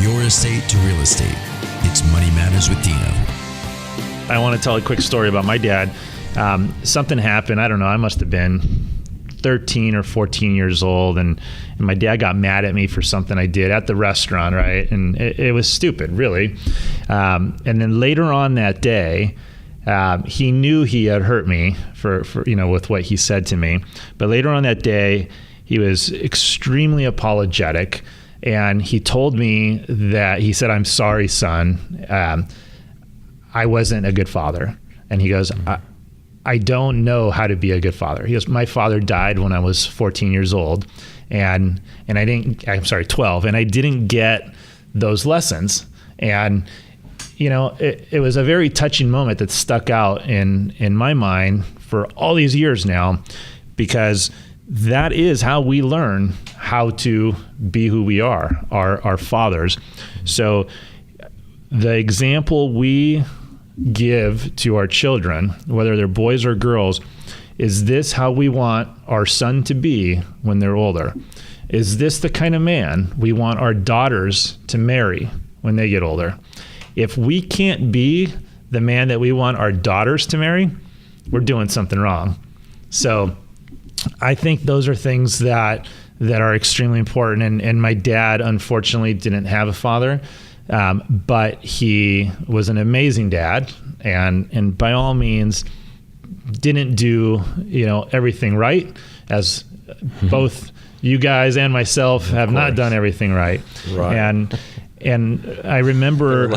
your estate to real estate. It's Money Matters with Dino. I want to tell a quick story about my dad. Something happened. I don't know. I must have been 13 or 14 years old. And my dad got mad at me for something I did at the restaurant, right? And it was stupid, really. And then later on that day, he knew he had hurt me for with what he said to me. But later on that day, he was extremely apologetic. And he told me that, he said, "I'm sorry, son. I wasn't a good father." And he goes, I don't know how to be a good father. He goes, "My father died when I was 14 years old. And I'm sorry, 12. And I didn't get those lessons." And, it was a very touching moment that stuck out in my mind for all these years now, because that is how we learn how to be who we are, our fathers. So the example we give to our children, whether they're boys or girls, is this how we want our son to be when they're older? Is this the kind of man we want our daughters to marry when they get older? If we can't be the man that we want our daughters to marry, we're doing something wrong. So I think those are things that are extremely important. And my dad, unfortunately, didn't have a father, but he was an amazing dad, and by all means didn't do everything right, as both you guys and myself have not done everything right. And I remember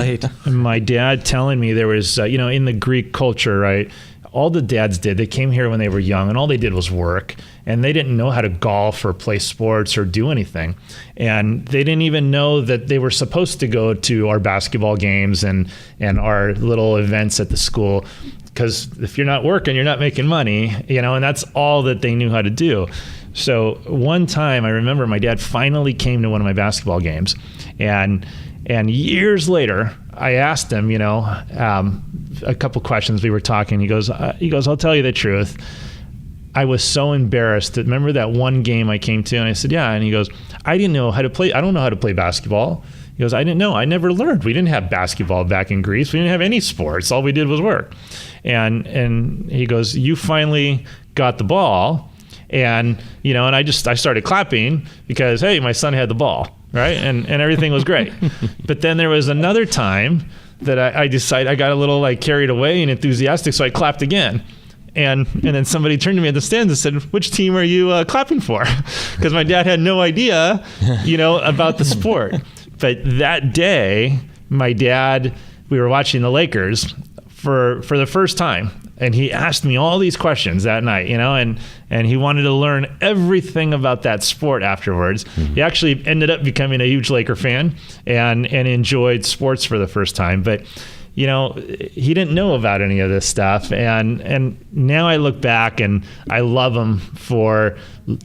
my dad telling me there was in the Greek culture, right, all the dads did, they came here when they were young, and all they did was work, and they didn't know how to golf or play sports or do anything. And they didn't even know that they were supposed to go to our basketball games and our little events at the school, because if you're not working, you're not making money, and that's all that they knew how to do. So one time I remember my dad finally came to one of my basketball games, and years later, I asked him, a couple questions. We were talking. He goes, "I'll tell you the truth. I was so embarrassed. Remember that one game I came to?" And I said, "Yeah." And he goes, "I didn't know how to play. I don't know how to play basketball." He goes, "I didn't know. I never learned. We didn't have basketball back in Greece. We didn't have any sports. All we did was work." And he goes, "You finally got the ball." And, and I started clapping because, hey, my son had the ball, right? And everything was great. But then there was another time that I decided, I got a little carried away and enthusiastic, so I clapped again. And then somebody turned to me at the stands and said, "Which team are you clapping for?" Because my dad had no idea, about the sport. But that day, we were watching the Lakers for the first time. And he asked me all these questions that night, and he wanted to learn everything about that sport afterwards. Mm-hmm. He actually ended up becoming a huge Laker fan and enjoyed sports for the first time. But, he didn't know about any of this stuff. And now I look back and I love him for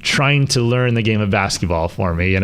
trying to learn the game of basketball for me,